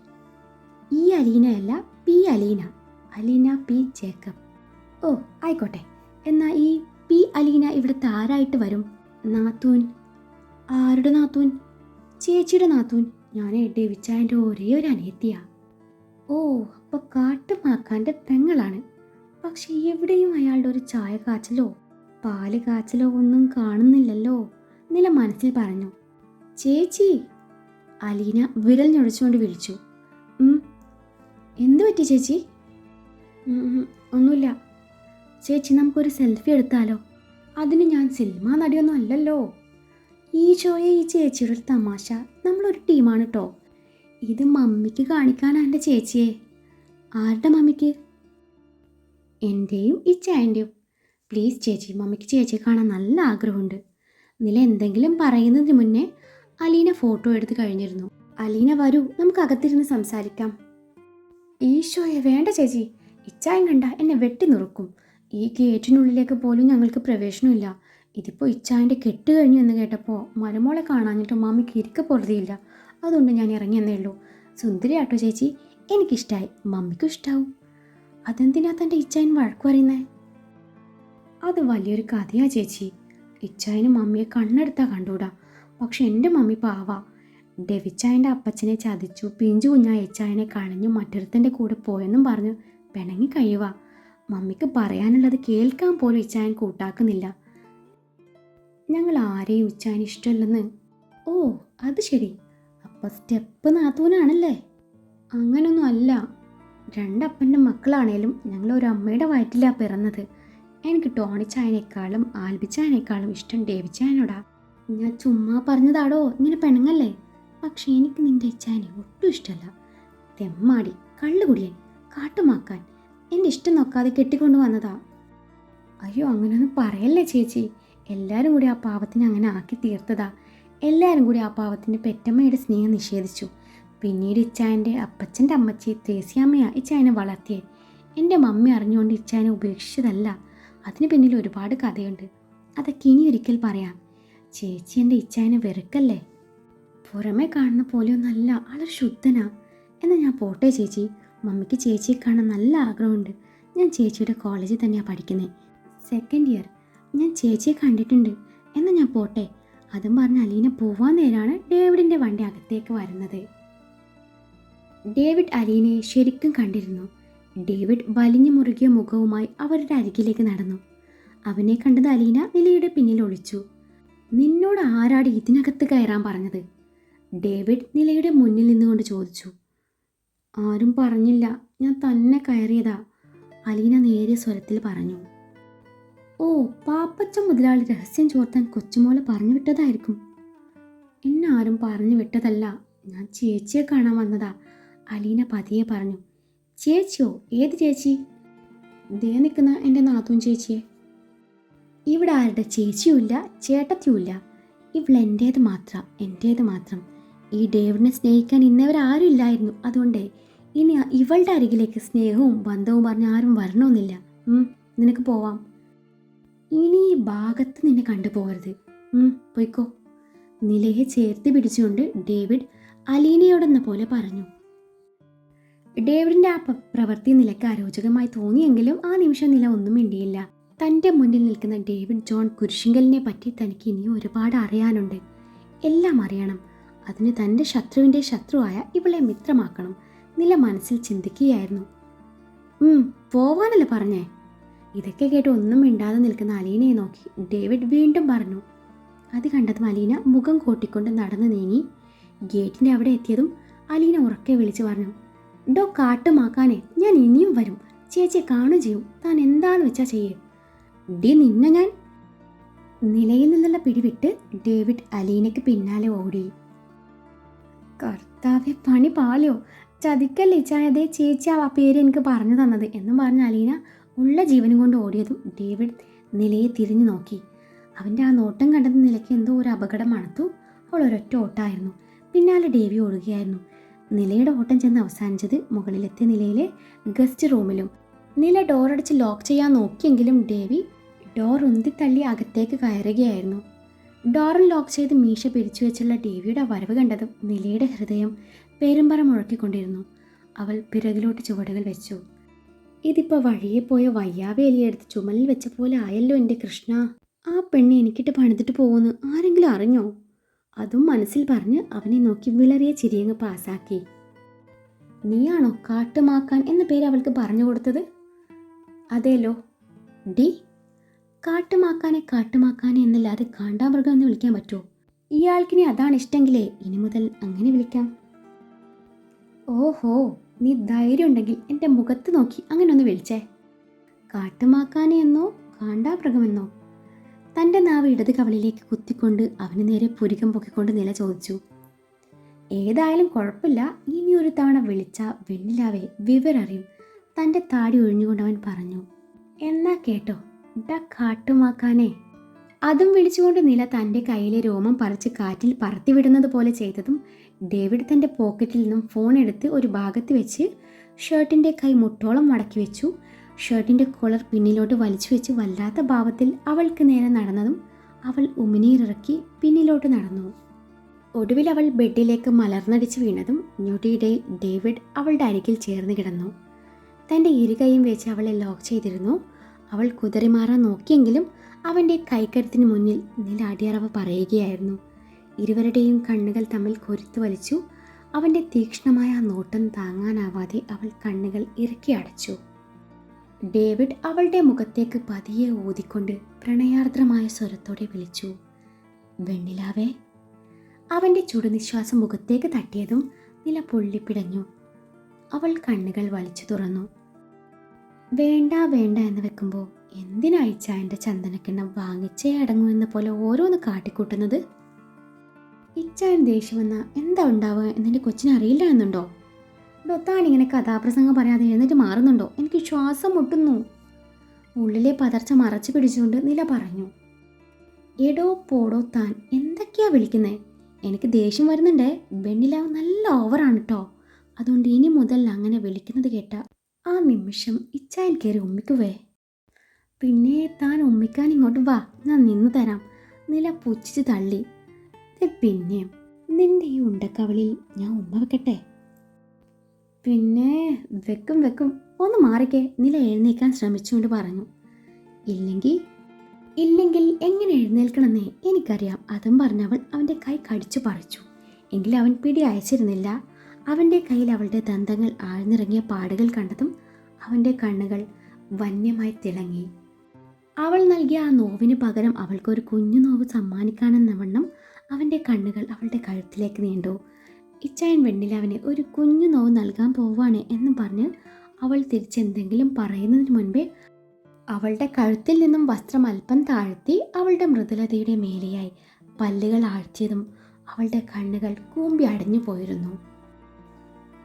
ഈ അലീനയല്ല, പി അലീന, അലീന പി ജേക്കബ്. ഓ ആയിക്കോട്ടെ, എന്നാൽ ഈ പി അലീന ഇവിടുത്തെ ആരായിട്ട് വരും? നാത്തൂൻ. ആരുടെ നാത്തൂൻ? ചേച്ചിയുടെ നാത്തൂൻ. ഞാൻ ഡേവിച്ചായൻ്റെ ഒരേ ഒരു അനിയത്തിയാ. ഓ, അപ്പോൾ കാട്ടുമാക്കാൻ്റെ പെങ്ങളാണ്. പക്ഷെ എവിടെയും അയാളുടെ ഒരു ചായ കാച്ചലോ പാല് കാച്ചലോ ഒന്നും കാണുന്നില്ലല്ലോ. നില മനസ്സിൽ പറഞ്ഞു. ചേച്ചി, അലീന വിരൽ ഞൊടിച്ചുകൊണ്ട് വിളിച്ചു. എന്തു പറ്റി ചേച്ചി? ഒന്നുമില്ല. ചേച്ചി, നമുക്കൊരു സെൽഫി എടുത്താലോ? അതിന് ഞാൻ സിനിമ നടിയൊന്നും അല്ലല്ലോ. ഈ ചേച്ചിയുടെ ഒരു തമാശ. നമ്മളൊരു ടീമാണ് കേട്ടോ. ഇത് മമ്മിക്ക് കാണിക്കാനാണ് എൻ്റെ ചേച്ചിയെ. ആരുടെ മമ്മിക്ക്? എൻ്റെയും ഇച്ചായൻ്റെയും. പ്ലീസ് ചേച്ചി, മമ്മിക്ക് ചേച്ചിയെ കാണാൻ നല്ല ആഗ്രഹമുണ്ട്. നില എന്തെങ്കിലും പറയുന്നതിന് മുന്നേ അലീന ഫോട്ടോ എടുത്ത് കഴിഞ്ഞിരുന്നു. അലീന വരൂ, നമുക്ക് അകത്തിരുന്ന് സംസാരിക്കാം. ഈശോയെ, വേണ്ട ചേച്ചി. ഇച്ചായം കണ്ട എന്നെ വെട്ടി നുറുക്കും. ഈ ഗേറ്റിനുള്ളിലേക്ക് പോലും ഞങ്ങൾക്ക് പ്രവേശനമില്ല. ഇതിപ്പോൾ ഇച്ചായൻ്റെ കെട്ട് കഴിഞ്ഞു എന്ന് കേട്ടപ്പോൾ മരുമോളെ കാണാഞ്ഞിട്ട് മമ്മിക്ക് ഇരിക്ക പൊറുതിയില്ല. അതുകൊണ്ട് ഞാൻ ഇറങ്ങിയെന്നേ ഉള്ളൂ. സുന്ദരിയാട്ടോ ചേച്ചി, എനിക്കിഷ്ടമായി, മമ്മിക്കും ഇഷ്ടാവും. അതെന്തിനാ തൻ്റെ ഇച്ചായൻ വഴക്കു പറയുന്നേ? അത് വലിയൊരു കഥയാ ചേച്ചി. ഇച്ചായന് മമ്മിയെ കണ്ണെടുത്താൽ കണ്ടൂടാ. പക്ഷെ എൻ്റെ മമ്മി പാവാ. ഡെവിച്ചായൻ്റെ അപ്പച്ചനെ ചതിച്ചു, പിഞ്ചു കുഞ്ഞായ ഇച്ചായനെ കളഞ്ഞു മറ്റൊരുത്തൻ്റെ കൂടെ പോയെന്നും പറഞ്ഞു പിണങ്ങി കഴിയുക. മമ്മിക്ക് പറയാനുള്ളത് കേൾക്കാൻ പോലും ഇച്ചായൻ കൂട്ടാക്കുന്നില്ല. ഞങ്ങൾ ആരെയും ഇച്ചായൻ ഇഷ്ടമല്ലെന്ന്. ഓ, അത് ശരി. അപ്പം സ്റ്റെപ്പ് നാത്തൂനാണല്ലേ? അങ്ങനൊന്നും അല്ല. രണ്ടപ്പൻ്റെ മക്കളാണേലും ഞങ്ങൾ ഒരു അമ്മയുടെ വയറ്റിലാണ് പിറന്നത്. എനിക്ക് ടോണിച്ചായനേക്കാളും ആൽബിച്ചായനേക്കാളും ഇഷ്ടം ഡേവിച്ചായനോടാ. ഞാൻ ചുമ്മാ പറഞ്ഞതാടോ, ഇങ്ങനെ പെണങ്ങല്ലേ. പക്ഷെ എനിക്ക് നിൻ്റെ ഇച്ചായനെ ഒട്ടും ഇഷ്ടമല്ല. തെമ്മാടി, കള്ളുകുടിയൻ, കാട്ടുമാക്കാൻ. എൻ്റെ ഇഷ്ടം നോക്കാതെ കെട്ടിക്കൊണ്ടു വന്നതാ. അയ്യോ, അങ്ങനെയൊന്നും പറയല്ലേ ചേച്ചി. എല്ലാവരും കൂടി ആ പാവത്തിനെ അങ്ങനെ ആക്കി തീർത്തതാ. എല്ലാവരും കൂടി ആ പാവത്തിൻ്റെ പെറ്റമ്മയുടെ സ്നേഹം നിഷേധിച്ചു. പിന്നീട് ഇച്ചായൻ്റെ അപ്പച്ചൻ്റെ അമ്മച്ചി ത്രേസ്യാമ്മയാ ഇച്ചായനെ വളർത്തിയേ. എൻ്റെ മമ്മി അറിഞ്ഞുകൊണ്ട് ഇച്ചായനെ ഉപേക്ഷിച്ചതല്ല. അതിന് പിന്നിൽ ഒരുപാട് കഥയുണ്ട്. അതൊക്കെ ഇനി ഒരിക്കൽ പറയാം. ചേച്ചി എൻ്റെ ഇച്ചായനെ വെറുക്കല്ലേ. പുറമെ കാണുന്ന പോലെയൊന്നല്ല, ആളൊരു ശുദ്ധനാ. എന്നാൽ ഞാൻ പോട്ടെ ചേച്ചി. മമ്മിക്ക് ചേച്ചിയെ കാണാൻ നല്ല ആഗ്രഹമുണ്ട്. ഞാൻ ചേച്ചിയുടെ കോളേജിൽ തന്നെയാണ് പഠിക്കുന്നത്, 2nd ഇയർ. ഞാൻ ചേച്ചിയെ കണ്ടിട്ടുണ്ട്. എന്നാൽ ഞാൻ പോട്ടെ. അതും പറഞ്ഞ് അലീന പോവാൻ നേരാണ് ഡേവിഡിൻ്റെ വണ്ടി അകത്തേക്ക് വരുന്നത്. ഡേവിഡ് അലീനയെ ശരിക്കും കണ്ടിരുന്നു. ഡേവിഡ് വലിഞ്ഞു മുറുകിയ മുഖവുമായി അവരുടെ അരികിലേക്ക് നടന്നു. അവനെ കണ്ടത് അലീന നിലയുടെ പിന്നിൽ ഒളിച്ചു. നിന്നോട് ആരാടി ഇതിനകത്ത് കയറാൻ പറഞ്ഞത്? ഡേവിഡ് നിലയുടെ മുന്നിൽ നിന്നുകൊണ്ട് ചോദിച്ചു. ആരും പറഞ്ഞില്ല, ഞാൻ തന്നെ കയറിയതാ, അലീന നേരിയ സ്വരത്തിൽ പറഞ്ഞു. ഓ, പാപ്പച്ച മുതലാളി രഹസ്യം ചോർത്താൻ കൊച്ചുമോളെ പറഞ്ഞു വിട്ടതായിരിക്കും. എന്നെ ആരും പറഞ്ഞു വിട്ടതല്ല, ഞാൻ ചേച്ചിയെ കാണാൻ വന്നതാ, അലീന പതിയെ പറഞ്ഞു. ചേച്ചിയോ? ഏത് ചേച്ചി? ദേ നിൽക്കുന്ന എൻ്റെ നാത്തൂൻ ചേച്ചിയെ. ഇവിടെ ആരുടെ ചേച്ചിയുമില്ല ചേട്ടത്തിയുമില്ല. ഇവളെൻ്റേത് മാത്രം, എൻ്റേത് മാത്രം. ഈ ഡേവിഡിനെ സ്നേഹിക്കാൻ ഇന്നവരാരും ഇല്ലായിരുന്നു. അതുകൊണ്ട് ഇനി ഇവളുടെ അരികിലേക്ക് സ്നേഹവും ബന്ധവും പറഞ്ഞ് ആരും വരണമെന്നില്ല. നിനക്ക് പോവാം. ഇനി ഈ ഭാഗത്ത് നിന്നെ കണ്ടുപോകരുത്. പോയിക്കോ. നിലയെ ചേർത്ത് പിടിച്ചുകൊണ്ട് ഡേവിഡ് അലീനയോടെന്ന പോലെ പറഞ്ഞു. ഡേവിഡിൻ്റെ ആ പ്രവൃത്തി നിലയ്ക്ക് അരോചകമായി തോന്നിയെങ്കിലും ആ നിമിഷം നില ഒന്നും മിണ്ടിയില്ല. തൻ്റെ മുന്നിൽ നിൽക്കുന്ന ഡേവിഡ് ജോൺ കുരിശിങ്കലിനെ പറ്റി തനിക്ക് ഇനിയും ഒരുപാട് അറിയാനുണ്ട്. എല്ലാം അറിയണം. അതിന് തൻ്റെ ശത്രുവിൻ്റെ ശത്രുവായ ഇവളെ മിത്രമാക്കണം. നില മനസ്സിൽ ചിന്തിക്കുകയായിരുന്നു. പോവാനല്ലേ പറഞ്ഞേ? ഇതൊക്കെ കേട്ട് ഒന്നും മിണ്ടാതെ നിൽക്കുന്ന അലീനയെ നോക്കി ഡേവിഡ് വീണ്ടും പറഞ്ഞു. അത് കണ്ടതും അലീന മുഖം കോട്ടിക്കൊണ്ട് നടന്നു നീങ്ങി. ഗേറ്റിൻ്റെ അവിടെ എത്തിയതും അലീന ഉറക്കെ വിളിച്ചു പറഞ്ഞു. ഡോ കാട്ടുമാക്കാനെ, ഞാൻ ഇനിയും വരും. ചേച്ചിയെ കാണുകയും ചെയ്യും. താൻ എന്താന്ന് വെച്ചാൽ ചെയ്യേ. ഡി നിന്നെ ഞാൻ. നിലയിൽ നിന്നുള്ള പിടിവിട്ട് ഡേവിഡ് അലീനയ്ക്ക് പിന്നാലെ ഓടി. കർത്താവെ, പണി പാളിയോ? ചതിക്കല്ലേ ചായതേ, ചേച്ചി ആ പേര് എനിക്ക് പറഞ്ഞു തന്നത് എന്നും പറഞ്ഞ അലീന ഉള്ള ജീവനും കൊണ്ട് ഓടിയതും ഡേവിഡ് നിലയെ തിരിഞ്ഞു നോക്കി. അവൻ്റെ ആ നോട്ടം കണ്ടത് നിലയ്ക്ക് എന്തോ ഒരു അപകടം മണത്തു. അവൾ ഒരൊറ്റ ഓട്ടമായിരുന്നു. പിന്നാലെ ഡേവി ഓടുകയായിരുന്നു. നിലയുടെ ഓട്ടം ചെന്ന് അവസാനിച്ചത് മുകളിലെത്തിയ നിലയിലെ ഗസ്റ്റ് റൂമിലും. നില ഡോറടച്ച് ലോക്ക് ചെയ്യാൻ നോക്കിയെങ്കിലും ഡേവി ഡോർ ഉന്തിത്തള്ളി അകത്തേക്ക് കയറുകയായിരുന്നു. ഡോറിൽ ലോക്ക് ചെയ്ത് മീശ പിരിച്ചു വെച്ചുള്ള ഡേവിയുടെ വരവ് കണ്ടതും നിലയുടെ ഹൃദയം പേരുമ്പറ മുഴക്കിക്കൊണ്ടിരുന്നു. അവൾ പിറകിലോട്ട് ചുവടുകൾ വെച്ചു. ഇതിപ്പോൾ വഴിയെ പോയ വയ്യാവേലിയെടുത്ത് ചുമലിൽ വെച്ച പോലെ ആയല്ലോ എൻ്റെ കൃഷ്ണ. ആ പെണ്ണ് എനിക്കിട്ട് പണിതിട്ട് പോകുന്നു ആരെങ്കിലും അറിഞ്ഞോ? അതും മനസ്സിൽ പറഞ്ഞ് അവനെ നോക്കി വിളറിയ ചിരിയങ്ങ് പാസാക്കി. നീയാണോ കാട്ടുമാക്കാൻ എന്ന പേര് അവൾക്ക് പറഞ്ഞു കൊടുത്തത്? അതേലോ. ഡി, കാട്ടുമാക്കാനെ കാട്ടുമാക്കാനെ എന്നല്ലാതെ കാണ്ടാമൃഗം എന്ന് വിളിക്കാൻ പറ്റുമോ? ഇയാൾക്കിനി അതാണ് ഇഷ്ടമെങ്കിലേ ഇനി മുതൽ അങ്ങനെ വിളിക്കാം. ഓഹോ, നീ ധൈര്യം ഉണ്ടെങ്കിൽ എൻ്റെ മുഖത്ത് നോക്കി അങ്ങനെ ഒന്ന് വിളിച്ചേ. കാട്ടുമാക്കാനെ എന്നോ കാണ്ടാമൃഗമെന്നോ? തൻ്റെ നാവ് ഇടത് കവളിലേക്ക് കുത്തിക്കൊണ്ട് അവന് നേരെ പുരികം പൊക്കിക്കൊണ്ട് നില ചോദിച്ചു. ഏതായാലും കുഴപ്പമില്ല, ഇനി ഒരു തവണ വിളിച്ച വെണ്ണിലാവേ വിവരറിയും. തൻ്റെ താടി ഒഴിഞ്ഞുകൊണ്ട് അവൻ പറഞ്ഞു. എന്നാ കേട്ടോ ഡാ കാട്ടുമാക്കാനെ. അതും വിളിച്ചുകൊണ്ട് നില തൻ്റെ കയ്യിലെ രോമം പറിച്ച് കാറ്റിൽ പറത്തിവിടുന്നത് പോലെ ചെയ്തതും ഡേവിഡ് തൻ്റെ പോക്കറ്റിൽ നിന്നും ഫോൺ എടുത്ത് ഒരു ഭാഗത്ത് വെച്ച് ഷർട്ടിൻ്റെ കൈ മുട്ടോളം മടക്കി വെച്ചു. ഷർട്ടിൻ്റെ കോളർ പിന്നിലോട്ട് വലിച്ചു വെച്ച് വല്ലാത്ത ഭാവത്തിൽ അവൾക്ക് നേരെ നടന്നതും അവൾ ഉമിനീരിറക്കി പിന്നിലോട്ട് നടന്നു. ഒടുവിൽ അവൾ ബെഡിലേക്ക് മലർന്നടിച്ച് വീണതും ഞൊടിയിടയിൽ ഡേവിഡ് അവളുടെ അരികിൽ ചേർന്ന് കിടന്നു. തൻ്റെ ഇരുകൈയും വെച്ച് അവളെ ലോക്ക് ചെയ്തിരുന്നു. അവൾ കുതറിമാറാൻ നോക്കിയെങ്കിലും അവൻ്റെ കൈക്കരുത്തിന് മുന്നിൽ നില അടിയറവ് പറയുകയായിരുന്നു. ഇരുവരുടെയും കണ്ണുകൾ തമ്മിൽ കൊരുത്തു വലിച്ചു. അവൻ്റെ തീക്ഷ്ണമായ നോട്ടം താങ്ങാനാവാതെ അവൾ കണ്ണുകൾ ഇറുക്കി അടച്ചു. ഡേവിഡ് അവളുടെ മുഖത്തേക്ക് പതിയെ ഊതിക്കൊണ്ട് പ്രണയാർദ്രമായ സ്വരത്തോടെ വിളിച്ചു, വെണ്ണിലാവേ. അവൻ്റെ ചുടുനിശ്വാസം മുഖത്തേക്ക് തട്ടിയതും നില പൊള്ളിപ്പിടഞ്ഞു. അവൾ കണ്ണുകൾ വലിച്ചു തുറന്നു. വേണ്ട വേണ്ട എന്ന് വെക്കുമ്പോൾ എന്തിനയച്ച എൻ്റെ ചന്ദനക്കിണ്ണം വാങ്ങിച്ചേ അടങ്ങൂ എന്ന പോലെ ഓരോന്ന് കാട്ടിക്കൂട്ടുന്നത്? ഇച്ചാൻ ദേഷ്യം വന്നാൽ എന്താ ഉണ്ടാവുക എന്നെൻ്റെ കൊച്ചിനറിയില്ല എന്നുണ്ടോ? താനിങ്ങനെ കഥാപ്രസംഗം പറയാതെ എഴുന്നേറ്റ് മാറുന്നുണ്ടോ? എനിക്ക് ശ്വാസം മുട്ടുന്നു. ഉള്ളിലെ പതർച്ച മറച്ചു പിടിച്ചുകൊണ്ട് നില പറഞ്ഞു. എടോ പോടോ, താൻ എന്തൊക്കെയാ വിളിക്കുന്നേ? എനിക്ക് ദേഷ്യം വരുന്നുണ്ടേ. വെണ്ണിലാവ് നല്ല ഓവറാണ് കേട്ടോ. അതുകൊണ്ട് ഇനി മുതൽ അങ്ങനെ വിളിക്കുന്നത് കേട്ട ആ നിമിഷം ഇച്ചായൻ കയറി ഉമ്മിക്കുവേ. പിന്നെ താൻ ഉമ്മിക്കാൻ ഇങ്ങോട്ട് വാ, ഞാൻ നിന്ന് തരാം. നില പുച്ഛിച്ച് തള്ളി. പിന്നെയും നിന്റെ ഈ ഉണ്ടക്കവളിൽ ഞാൻ ഉമ്മ വെക്കട്ടെ? പിന്നെ വെക്കും വെക്കും, ഒന്ന് മാറിക്കേ, നില എഴുന്നേൽക്കാൻ ശ്രമിച്ചുകൊണ്ട് പറഞ്ഞു. ഇല്ലെങ്കിൽ എങ്ങനെ എഴുന്നേൽക്കണമെന്നേ എനിക്കറിയാം. അതും പറഞ്ഞവൾ അവൻ്റെ കൈ കടിച്ചു പറിച്ചു. എങ്കിലും അവൻ പിടി അയച്ചിരുന്നില്ല. അവൻ്റെ കയ്യിൽ അവളുടെ ദന്തങ്ങൾ ആഴ്ന്നിറങ്ങിയ പാടുകൾ കണ്ടതും അവൻ്റെ കണ്ണുകൾ വന്യമായി തിളങ്ങി. അവൾ നൽകിയ ആ നോവിന് പകരം അവൾക്കൊരു കുഞ്ഞു നോവ് സമ്മാനിക്കാനെന്ന വണ്ണം അവൻ്റെ കണ്ണുകൾ അവളുടെ കഴുത്തിലേക്ക് നീണ്ടു. ഇച്ചായൻ വെണ്ണിലാവിന് ഒരു കുഞ്ഞു നോവ് നൽകാൻ പോവാണ് എന്ന് പറഞ്ഞ് അവൾ തിരിച്ചെന്തെങ്കിലും പറയുന്നതിന് മുൻപേ അവളുടെ കഴുത്തിൽ നിന്നും വസ്ത്രം അല്പം താഴ്ത്തി അവളുടെ മൃദുലതയുടെ മേലെയായി പല്ലുകൾ ആഴ്ത്തിയതും അവളുടെ കണ്ണുകൾ കൂമ്പി അടഞ്ഞു പോയിരുന്നു.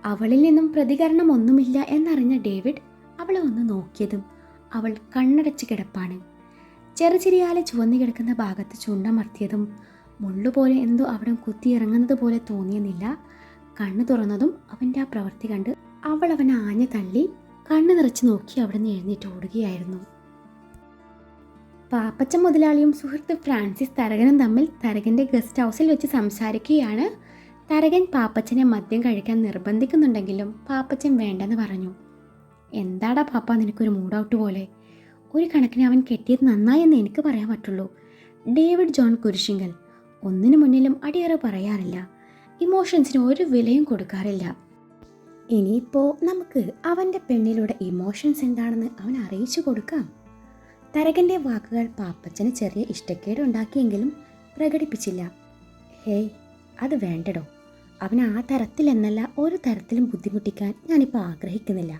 അവളിൽ നിന്നും പ്രതികരണം ഒന്നുമില്ല എന്നറിഞ്ഞ ഡേവിഡ് അവളെ ഒന്ന് നോക്കിയതും അവൾ കണ്ണടച്ച് കിടപ്പാണ്. ചെറുചിരിയാലെ ചുവന്നു കിടക്കുന്ന ഭാഗത്ത് ചുണ്ടമർത്തിയതും മുള്ളുപോലെ എന്തോ അവിടെ കുത്തിയിറങ്ങുന്നത് പോലെ തോന്നിയെന്നില്ല. കണ്ണു തുറന്നതും അവൻ്റെ ആ പ്രവൃത്തി കണ്ട് അവൾ അവനെ ആഞ്ഞു തള്ളി കണ്ണു നിറച്ച് നോക്കി അവിടെ നിന്ന് എഴുന്നേറ്റ് ഓടുകയായിരുന്നു. പാപ്പച്ചൻ മുതലാളിയും സുഹൃത്ത് ഫ്രാൻസിസ് തരകനും തമ്മിൽ തരകൻ്റെ ഗസ്റ്റ് ഹൗസിൽ വെച്ച് സംസാരിക്കുകയാണ്. തരകൻ പാപ്പച്ചനെ മദ്യം കഴിക്കാൻ നിർബന്ധിക്കുന്നുണ്ടെങ്കിലും പാപ്പച്ചൻ വേണ്ടെന്ന് പറഞ്ഞു. എന്താടാ പാപ്പ, നിനക്കൊരു മൂഡ് ഔട്ട് പോലെ? ഒരു കണക്കിന് അവൻ കെട്ടിയത് നന്നായി എന്ന് എനിക്ക് പറയാൻ പറ്റുള്ളൂ. ഡേവിഡ് ജോൺ കുരിശിങ്കൽ ഒന്നിനു മുന്നിലും അടിയറ പറയാറില്ല. ഇമോഷൻസിന് ഒരു വിലയും കൊടുക്കാറില്ല. ഇനിയിപ്പോൾ നമുക്ക് അവൻ്റെ പെണ്ണിലൂടെ ഇമോഷൻസ് എന്താണെന്ന് അവൻ അറിയിച്ചു കൊടുക്കാം. തരകൻ്റെ വാക്കുകൾ പാപ്പച്ചന് ചെറിയ ഇഷ്ടക്കേട് ഉണ്ടാക്കിയെങ്കിലും പ്രകടിപ്പിച്ചില്ല. ഹേയ്, അത് വേണ്ടടോ. അവൻ ആ തരത്തിലെന്നല്ല ഒരു തരത്തിലും ബുദ്ധിമുട്ടിക്കാൻ ഞാനിപ്പോൾ ആഗ്രഹിക്കുന്നില്ല.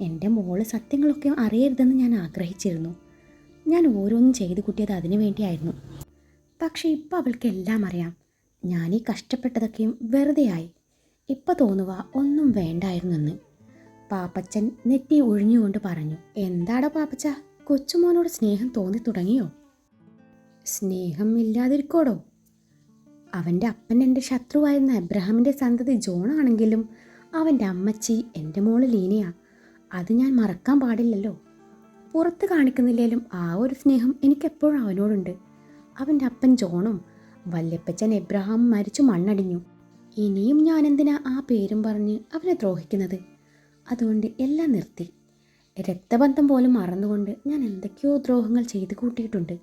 എൻ്റെ മോള് സത്യങ്ങളൊക്കെ അറിയരുതെന്ന് ഞാൻ ആഗ്രഹിച്ചിരുന്നു. ഞാൻ ഓരോന്നും ചെയ്തു കൂട്ടിയത് അതിനു വേണ്ടിയായിരുന്നു. പക്ഷേ ഇപ്പോൾ അവൾക്ക് എല്ലാം അറിയാം. ഞാനീ കഷ്ടപ്പെട്ടതൊക്കെയും വെറുതെയായി. ഇപ്പം തോന്നുക ഒന്നും വേണ്ടായിരുന്നെന്ന്. പാപ്പച്ചൻ നെറ്റി ഒഴിഞ്ഞുകൊണ്ട് പറഞ്ഞു. എന്താടാ പാപ്പച്ച, കൊച്ചുമോനോട് സ്നേഹം തോന്നി തുടങ്ങിയോ? സ്നേഹം ഇല്ലാതിരിക്കോടോ? അവൻ്റെ അപ്പൻ എൻ്റെ ശത്രുവായിരുന്ന എബ്രഹാമിൻ്റെ സന്തതി ജോണാണെങ്കിലും അവൻ്റെ അമ്മച്ചി എൻ്റെ മോള് ലീനയാ. അത് ഞാൻ മറക്കാൻ പാടില്ലല്ലോ. പുറത്ത് കാണിക്കുന്നില്ലേലും ആ ഒരു സ്നേഹം എനിക്കെപ്പോഴും അവനോടുണ്ട്. അവൻ്റെ അപ്പൻ ജോണും വല്യപ്പച്ചൻ എബ്രഹാമും മരിച്ചു മണ്ണടിഞ്ഞു. ഇനിയും ഞാനെന്തിനാ ആ പേരും പറഞ്ഞ് അവനെ ദ്രോഹിക്കുന്നത്? അതുകൊണ്ട് എല്ലാം നിർത്തി. രക്തബന്ധം പോലും മറന്നുകൊണ്ട് ഞാൻ എന്തൊക്കെയോ ദ്രോഹങ്ങൾ ചെയ്തു കൂട്ടിയിട്ടുണ്ട്.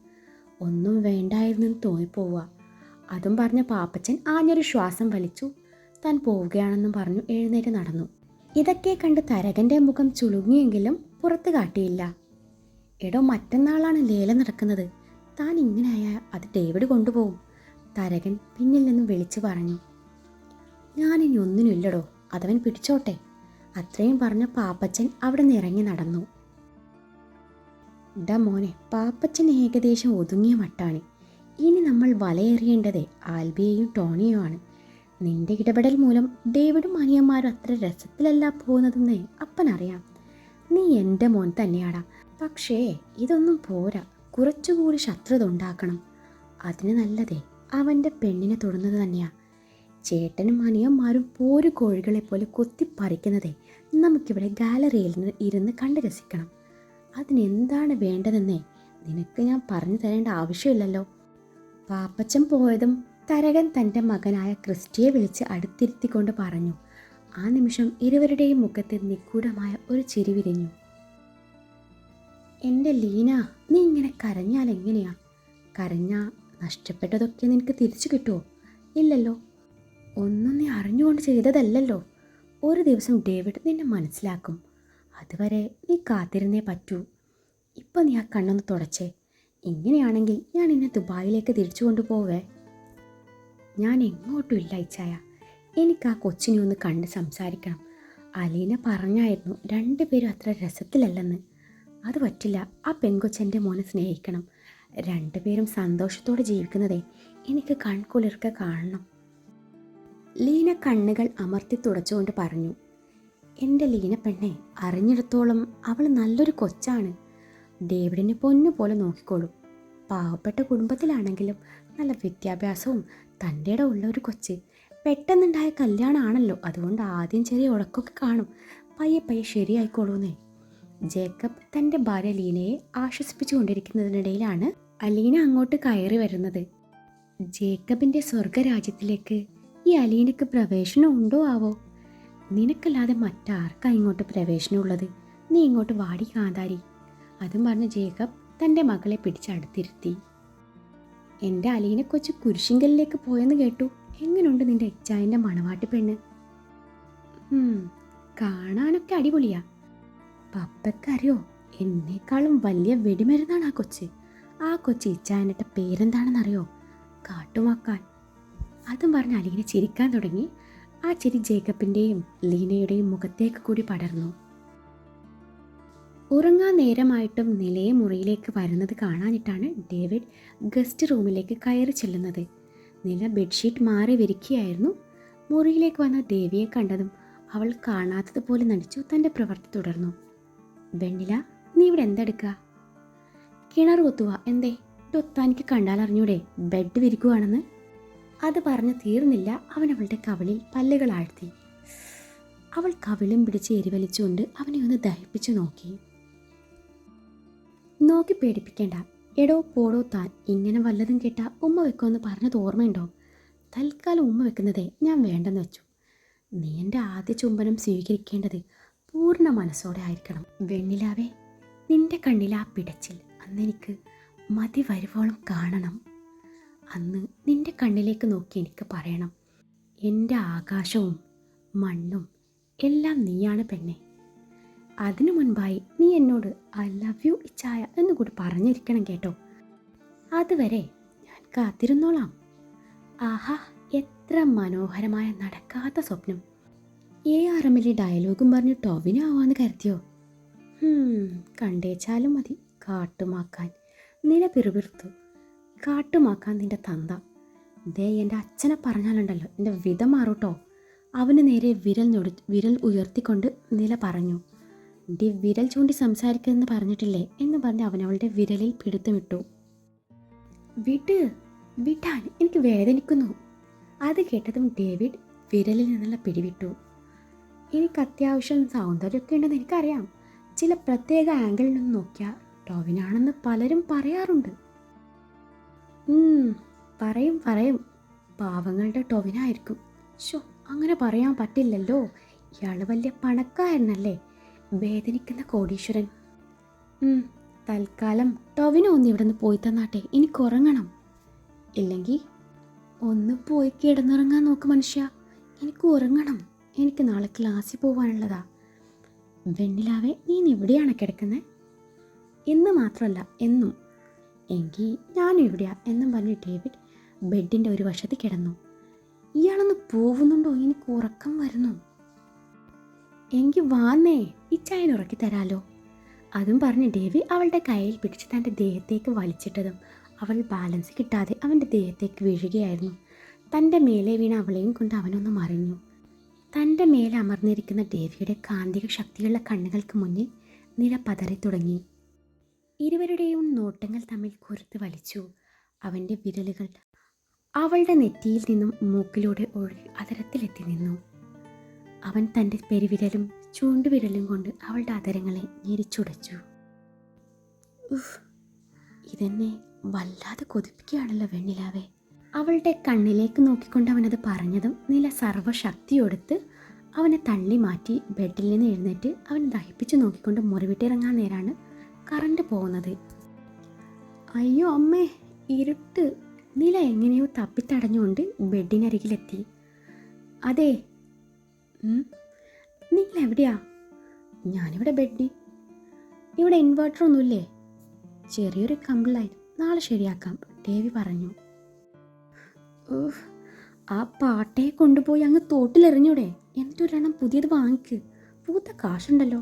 ഒന്നും വേണ്ടായിരുന്നെന്ന് തോന്നിപ്പോവുക. അതും പറഞ്ഞ പാപ്പച്ചൻ ആഞ്ഞൊരു ശ്വാസം വലിച്ചു. താൻ പോവുകയാണെന്നും പറഞ്ഞു എഴുന്നേറ്റ് നടന്നു. ഇതൊക്കെ കണ്ട് തരകൻ്റെ മുഖം ചുളുങ്ങിയെങ്കിലും പുറത്ത് കാട്ടിയില്ല. എടോ, മറ്റന്നാളാണ് ലേലം നടക്കുന്നത്. താൻ ഇങ്ങനെയായാൽ അത് ഡേവിഡ് കൊണ്ടുപോകും. തരകൻ പിന്നിൽ നിന്നും വിളിച്ചു പറഞ്ഞു. ഞാനിനി ഒന്നിനുമില്ലടോ, അതവൻ പിടിച്ചോട്ടെ. അത്രയും പറഞ്ഞ പാപ്പച്ചൻ അവിടെ നിന്ന് ഇറങ്ങി നടന്നു. ഡാ മോനെ, പാപ്പച്ചൻ ഏകദേശം ഒതുങ്ങിയ മട്ടാണ്. ഇനി നമ്മൾ വലയെറിയേണ്ടതേ ആൽബിയെയും ടോണിയുമാണ്. നിന്റെ ഇടപെടൽ മൂലം ഡേവിഡും അനിയന്മാരും അത്ര രസത്തിലല്ല പോകുന്നതെന്ന് അപ്പനറിയാം. നീ എൻ്റെ മോൻ തന്നെയാടാ. പക്ഷേ ഇതൊന്നും പോരാ, കുറച്ചുകൂടി ശത്രുത ഉണ്ടാക്കണം. അതിന് നല്ലതേ അവൻ്റെ പെണ്ണിനെ തൊടുന്നത് തന്നെയാ. ചേട്ടനും അനിയന്മാരും പോരു കോഴികളെപ്പോലെ കൊത്തിപ്പറിക്കുന്നതേ നമുക്കിവിടെ ഗാലറിയിൽ നിന്ന് ഇരുന്ന് കണ്ട് രസിക്കണം. അതിനെന്താണ് വേണ്ടതെന്നേ നിനക്ക് ഞാൻ പറഞ്ഞു തരേണ്ട ആവശ്യമില്ലല്ലോ. പാപ്പച്ചൻ പോയതും തരകൻ തൻ്റെ മകനായ ക്രിസ്റ്റിയെ വിളിച്ച് അടുത്തിരുത്തിക്കൊണ്ട് പറഞ്ഞു. ആ നിമിഷം ഇരുവരുടെയും മുഖത്ത് നിഗൂഢമായ ഒരു ചിരി വിരിഞ്ഞു. എൻ്റെ ലീന, നീ ഇങ്ങനെ കരഞ്ഞാൽ എങ്ങനെയാ? കരഞ്ഞാ നഷ്ടപ്പെട്ടതൊക്കെ നിനക്ക് തിരിച്ചു കിട്ടുമോ? ഇല്ലല്ലോ. ഒന്നും നീ അറിഞ്ഞുകൊണ്ട് ചെയ്തതല്ലല്ലോ. ഒരു ദിവസം ഡേവിഡ് നിന്നെ മനസ്സിലാക്കും. അതുവരെ നീ കാത്തിരുന്നേ പറ്റൂ. ഇപ്പം നീ ആ കണ്ണൊന്ന് തുടച്ചേ. ഇങ്ങനെയാണെങ്കിൽ ഞാൻ എന്നെ ദുബായിലേക്ക് തിരിച്ചു കൊണ്ടുപോവേ. ഞാൻ എങ്ങോട്ടും ഇല്ല ഇച്ചായ. എനിക്ക് ആ കൊച്ചിനെ ഒന്ന് കണ്ട് സംസാരിക്കണം. അലീന പറഞ്ഞായിരുന്നു രണ്ടുപേരും അത്ര രസത്തിലല്ലെന്ന്. അത് പറ്റില്ല. ആ പെൺകൊച്ചൻ്റെ മോനെ സ്നേഹിക്കണം. രണ്ടുപേരും സന്തോഷത്തോടെ ജീവിക്കുന്നതേ എനിക്ക് കൺകുളിർക്കെ കാണണം. ലീന കണ്ണുകൾ അമർത്തി തുടച്ചുകൊണ്ട് പറഞ്ഞു. എൻ്റെ ലീന പെണ്ണെ, അറിഞ്ഞിടത്തോളം അവൾ നല്ലൊരു കൊച്ചാണ്. ഡേവിഡിനെ പൊന്നുപോലെ നോക്കിക്കോളൂ. പാവപ്പെട്ട കുടുംബത്തിലാണെങ്കിലും നല്ല വിദ്യാഭ്യാസവും തൻ്റെ ഉള്ള ഒരു കൊച്ച്. പെട്ടെന്നുണ്ടായ കല്യാണമാണല്ലോ, അതുകൊണ്ട് ആദ്യം ചെറിയ ഉടക്കൊക്കെ കാണും. പയ്യെ പയ്യെ ശരിയായിക്കോളൂന്നേ. ജേക്കബ് തൻ്റെ ഭാര്യ ലീനയെ ആശ്വസിപ്പിച്ചു കൊണ്ടിരിക്കുന്നതിനിടയിലാണ് അലീന അങ്ങോട്ട് കയറി വരുന്നത്. ജേക്കബിൻ്റെ സ്വർഗരാജ്യത്തിലേക്ക് ഈ അലീനക്ക് പ്രവേശനം ഉണ്ടോ ആവോ? നിനക്കല്ലാതെ മറ്റാർക്കാ ഇങ്ങോട്ട് പ്രവേശനമുള്ളത്? നീ ഇങ്ങോട്ട് വാടി കാന്താരി. അതും പറഞ്ഞ് ജേക്കബ് തൻ്റെ മകളെ പിടിച്ചടുത്തിരുത്തി. എൻ്റെ അലീന കൊച്ചു കുരിശിങ്കലിലേക്ക് പോയെന്ന് കേട്ടു. എങ്ങനെയുണ്ട് നിൻ്റെ ഇച്ചായൻ്റെ മണവാട്ടി പെണ്ണ്? കാണാനൊക്കെ അടിപൊളിയാ. പപ്പക്കറിയോ, എന്നേക്കാളും വലിയ വെടിമരുന്നാണ് ആ കൊച്ച്. ആ കൊച്ച് ഇച്ചായൻ്റെ പേരെന്താണെന്നറിയോ? കാട്ടുമാക്കാൻ. അതും പറഞ്ഞ് അലീന ചിരിക്കാൻ തുടങ്ങി. ആ ചിരി ജേക്കബിൻ്റെയും ലീനയുടെയും മുഖത്തേക്ക് കൂടി പടർന്നു. ഉറങ്ങാൻ നേരമായിട്ടും നിലയെ മുറിയിലേക്ക് വരുന്നത് കാണാനിട്ടാണ് ഡേവിഡ് ഗസ്റ്റ് റൂമിലേക്ക് കയറി ചെല്ലുന്നത്. നില ബെഡ്ഷീറ്റ് മാറി വിരിക്കുകയായിരുന്നു. മുറിയിലേക്ക് വന്ന ദേവിയെ കണ്ടതും അവൾ കാണാത്തതുപോലെ നടിച്ചു തൻ്റെ പ്രവൃത്തി തുടർന്നു. വെണ്ണില, നീ ഇവിടെ എന്തെടുക്കുക? കിണർ കൊത്തുക. എന്തേ? ഇതൊത്താനിക്ക് കണ്ടാലറിഞ്ഞൂടെ ബെഡ് വിരിക്കുകയാണെന്ന്? അത് പറഞ്ഞു തീർന്നില്ല, അവൻ അവളുടെ കവിളിൽ പല്ലുകൾ ആഴ്ത്തി. അവൾ കവിളും പിടിച്ച് എരിവലിച്ചുകൊണ്ട് അവനെ ഒന്ന് ദഹിപ്പിച്ചു നോക്കി പേടിപ്പിക്കേണ്ട. എടോ പോടോ താൻ, ഇങ്ങനെ വല്ലതും കേട്ടാ ഉമ്മ വെക്കുമെന്ന് പറഞ്ഞത് ഓർമ്മയുണ്ടോ? തൽക്കാലം ഉമ്മ വെക്കുന്നതേ ഞാൻ വേണ്ടെന്ന് വെച്ചു. നീ എൻ്റെ ആദ്യ ചുംബനം സ്വീകരിക്കേണ്ടത് പൂർണ്ണ മനസ്സോടെ ആയിരിക്കണം. വെണ്ണിലാവേ, നിന്റെ കണ്ണിൽ ആ പിടച്ചിൽ അന്നെനിക്ക് മതി വരുവോളം കാണണം. അന്ന് നിന്റെ കണ്ണിലേക്ക് നോക്കി എനിക്ക് പറയണം, എൻ്റെ ആകാശവും മണ്ണും എല്ലാം നീയാണ് പെണ്ണെ. അതിനു മുൻപായി നീ എന്നോട് ഐ ലവ് യു ഇച്ചായ എന്നുകൂടി പറഞ്ഞിരിക്കണം കേട്ടോ. അതുവരെ ഞാൻ കാത്തിരുന്നോളാം. ആഹാ, എത്ര മനോഹരമായ നടക്കാത്ത സ്വപ്നം. ARML ഡയലോഗും പറഞ്ഞ് ടോവിനോ ആവാന്ന് കരുതിയോ? കണ്ടേച്ചാലും മതി. കാട്ടുമാക്കാൻ. നില പിറുപിറുത്തു. കാട്ടുമാക്കാൻ നിന്റെ തന്ത. ദേ, എൻ്റെ അച്ഛനെ പറഞ്ഞാലുണ്ടല്ലോ എൻ്റെ വിധം മാറൂട്ടോ. അവന് നേരെ വിരൽ ഉയർത്തിക്കൊണ്ട് നില പറഞ്ഞു. ഡി, വിരൽ ചൂണ്ടി സംസാരിക്കുമെന്ന് പറഞ്ഞിട്ടില്ലേ എന്ന് പറഞ്ഞ് അവനവളുടെ വിരലിൽ പിടുത്തമിട്ടു. വിട്ടാൻ, എനിക്ക് വേദനിക്കുന്നു. അത് കേട്ടതും ഡേവിഡ് വിരലിൽ നിന്നുള്ള പിടിവിട്ടു. എനിക്ക് അത്യാവശ്യം സൗന്ദര്യമൊക്കെ ഉണ്ടെന്ന് എനിക്കറിയാം. ചില പ്രത്യേക ആംഗിളിൽ നിന്ന് നോക്കിയാൽ ടോവിനാണെന്ന് പലരും പറയാറുണ്ട്. പറയും. പാവങ്ങളുടെ ടോവിനായിരിക്കും. അങ്ങനെ പറയാൻ പറ്റില്ലല്ലോ. ഇയാൾ വലിയ പണക്കാരനല്ലേ. വേദനിക്കുന്ന കോടീശ്വരൻ. തൽക്കാലം ടൊവിനോ ഒന്ന് ഇവിടെ നിന്ന് പോയി തന്നാട്ടെ, എനിക്ക് ഉറങ്ങണം. ഇല്ലെങ്കിൽ ഒന്ന് പോയി കിടന്നുറങ്ങാൻ നോക്ക് മനുഷ്യ, എനിക്ക് ഉറങ്ങണം. എനിക്ക് നാളെ ക്ലാസ്സിൽ പോകാനുള്ളതാ. വെണ്ണിലാവേ, നീ എവിടെയാണ് കിടക്കുന്നത്? ഇന്ന് മാത്രമല്ല എന്നും. എങ്കിൽ ഞാനും എവിടെയാ എന്നും പറഞ്ഞ് ഡേവിഡ് ബെഡിൻ്റെ ഒരു വശത്ത് കിടന്നു. ഇയാളൊന്ന് പോകുന്നുണ്ടോ? എനിക്ക് ഉറക്കം വരുന്നു. എങ്കിൽ വാന്നേ, ഇച്ചായനെ ഉറക്കി തരാലോ. അതും പറഞ്ഞ് ഡേവി അവളുടെ കയ്യിൽ പിടിച്ച് തൻ്റെ ദേഹത്തേക്ക് വലിച്ചിട്ടതും അവൾ ബാലൻസ് കിട്ടാതെ അവൻ്റെ ദേഹത്തേക്ക് വീഴുകയായിരുന്നു. തൻ്റെ മേലെ വീണ അവളെയും കൊണ്ട് അവനൊന്ന് മറിഞ്ഞു. തൻ്റെ മേലെ അമർന്നിരിക്കുന്ന ഡേവിയുടെ കാന്തിക ശക്തിയുള്ള കണ്ണുകൾക്ക് മുന്നിൽ നില പതറി തുടങ്ങി. ഇരുവരുടെയും നോട്ടങ്ങൾ തമ്മിൽ കുരുത്ത് വലിച്ചു. അവൻ്റെ വിരലുകൾ അവളുടെ നെറ്റിയിൽ നിന്നും മൂക്കിലൂടെ ഒഴുകി അതരത്തിലെത്തി നിന്നു. അവൻ തൻ്റെ പെരുവിരലും ചൂണ്ടുവിരലും കൊണ്ട് അവളുടെ അതരങ്ങളെ ഞെരിച്ചുടച്ചു. ഇതെന്നെ വല്ലാതെ കൊതിപ്പിക്കുകയാണല്ലോ വെണ്ണിലാവേ. അവളുടെ കണ്ണിലേക്ക് നോക്കിക്കൊണ്ട് അവനത് പറഞ്ഞതും നില സർവ്വശക്തിയൊടുത്ത് അവനെ തള്ളി മാറ്റി ബെഡിൽ നിന്ന് എഴുന്നേറ്റ് അവൻ ദഹിപ്പിച്ച് നോക്കിക്കൊണ്ട് മുറിവിട്ടിറങ്ങാൻ നേരാണ് കറണ്ട് പോകുന്നത്. അയ്യോ അമ്മേ, ഇരുട്ട്. നില എങ്ങനെയോ തപ്പിത്തടഞ്ഞുകൊണ്ട് ബെഡിനരികിലെത്തി. അതെ, നിങ്ങൾ എവിടെയാ? ഞാനിവിടെ ബെഡിൽ. ഇവിടെ ഇൻവെർട്ടർ ഒന്നുമില്ലേ? ചെറിയൊരു കംപ്ലൈൻറ്റ്, നാളെ ശരിയാക്കാം, ഡേവി പറഞ്ഞു. ആ പാട്ടയെ കൊണ്ടുപോയി അങ്ങ് തോട്ടിലെറിഞ്ഞൂടെ? എന്നിട്ടൊരെണ്ണം പുതിയത് വാങ്ങിക്ക്. പൂത്ത കാശുണ്ടല്ലോ.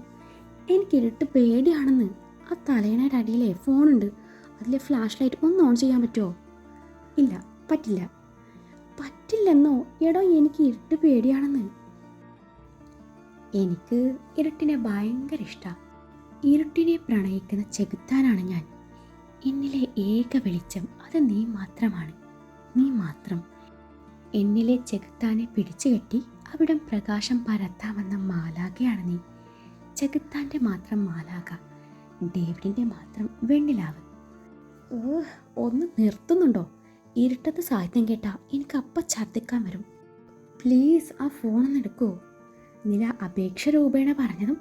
എനിക്ക് ഇരുട്ട് പേടിയാണെന്ന്. ആ തലേണയുടെ അടിയിലെ ഫോണുണ്ട്, അതിലെ ഫ്ലാഷ് ലൈറ്റ് ഒന്ന് ഓൺ ചെയ്യാൻ പറ്റുമോ? ഇല്ല, പറ്റില്ല. പറ്റില്ലെന്നോ? എടോ, എനിക്ക് ഇരുട്ട് പേടിയാണെന്ന്. എനിക്ക് ഇരുട്ടിനെ ഭയങ്കര ഇഷ്ടമാണ്. ഇരുട്ടിനെ പ്രണയിക്കുന്ന ചെകുത്താനാണ് ഞാൻ. എന്നിലെ ഏക വെളിച്ചം അത് നീ മാത്രമാണ്, നീ മാത്രം. എന്നിലെ ചെകുത്താനെ പിടിച്ചുകെട്ടി അവിടം പ്രകാശം പരത്താമെന്ന മാലാഖയാണ് നീ. ചെകുത്താൻ്റെ മാത്രം മാലാഖ, ഡേവിഡിൻ്റെ മാത്രം വെണ്ണിലാവ്. ഒന്ന് നിർത്തുന്നുണ്ടോ? ഇരുട്ടത്ത് സാഹിത്യം കേട്ടാ എനിക്ക് അപ്പം ഛർദ്ദിക്കാൻ വരും. പ്ലീസ് ആ ഫോണൊന്ന് എടുക്കുമോ? നില അപേക്ഷ രൂപേണ പറഞ്ഞതും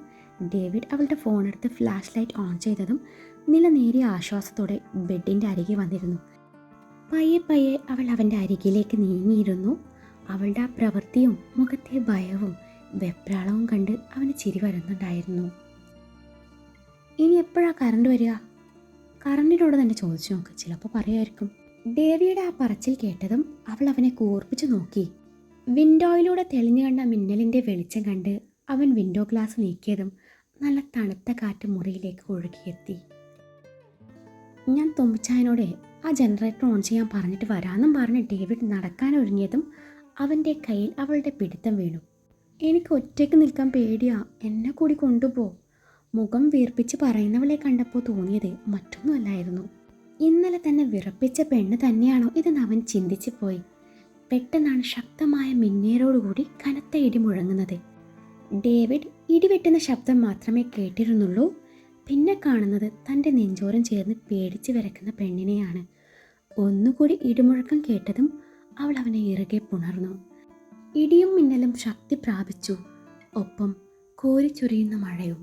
ഡേവിഡ് അവളുടെ ഫോണെടുത്ത് ഫ്ലാഷ് ലൈറ്റ് ഓൺ ചെയ്തതും നില നേരിയ ആശ്വാസത്തോടെ ബെഡിൻ്റെ അരികെ വന്നിരുന്നു. പയ്യെ പയ്യെ അവൾ അവൻ്റെ അരികിലേക്ക് നീങ്ങിയിരുന്നു. അവളുടെ ആ പ്രവൃത്തിയും മുഖത്തെ ഭയവും വെപ്രാളവും കണ്ട് അവന് ചിരി വരുന്നുണ്ടായിരുന്നു. ഇനി എപ്പോഴാണ് കറണ്ട് വരിക? കറണ്ടിനോട് തന്നെ ചോദിച്ചു നോക്ക്, ചിലപ്പോൾ പറയായിരിക്കും. ഡേവിയുടെ ആ പറച്ചിൽ കേട്ടതും അവൾ അവനെ കൂർപ്പിച്ചു നോക്കി. വിൻഡോയിലൂടെ തെളിഞ്ഞു കണ്ട മിന്നലിൻ്റെ വെളിച്ചം കണ്ട് അവൻ വിൻഡോ ഗ്ലാസ് നീക്കിയതും നല്ല തണുത്ത കാറ്റ് മുറിയിലേക്ക് ഒഴുകിയെത്തി. ഞാൻ തുമ്പിച്ചായനോടെ ആ ജനറേറ്റർ ഓൺ ചെയ്യാൻ പറഞ്ഞിട്ട് വരാമെന്നും പറഞ്ഞ് ഡേവിഡ് നടക്കാൻ ഒരുങ്ങിയതും അവൻ്റെ കയ്യിൽ അവളുടെ പിടുത്തം വീണു. എനിക്ക് ഒറ്റയ്ക്ക് നിൽക്കാൻ പേടിയാ, എന്നെ കൂടി കൊണ്ടുപോ. മുഖം വീർപ്പിച്ച് പറയുന്നവളെ കണ്ടപ്പോൾ തോന്നിയത് മറ്റൊന്നുമല്ലായിരുന്നു. ഇന്നലെ തന്നെ വിറപ്പിച്ച പെണ്ണ് തന്നെയാണോ ഇതെന്ന് അവൻ ചിന്തിച്ചു പോയി. പെട്ടെന്നാണ് ശക്തമായ മിന്നേരോടുകൂടി കനത്ത ഇടി മുഴങ്ങുന്നത്. ഡേവിഡ് ഇടിവെട്ടുന്ന ശബ്ദം മാത്രമേ കേട്ടിരുന്നുള്ളൂ. പിന്നെ കാണുന്നത് തൻ്റെ നെഞ്ചോരം ചേർന്ന് പേടിച്ച് വിറക്കുന്ന പെണ്ണിനെയാണ്. ഒന്നുകൂടി ഇടിമുഴക്കം കേട്ടതും അവൾ അവനെ ഇറുകെ പുണർന്നു. ഇടിയും മിന്നലും ശക്തി പ്രാപിച്ചു, ഒപ്പം കോരിച്ചൊരിയുന്ന മഴയും.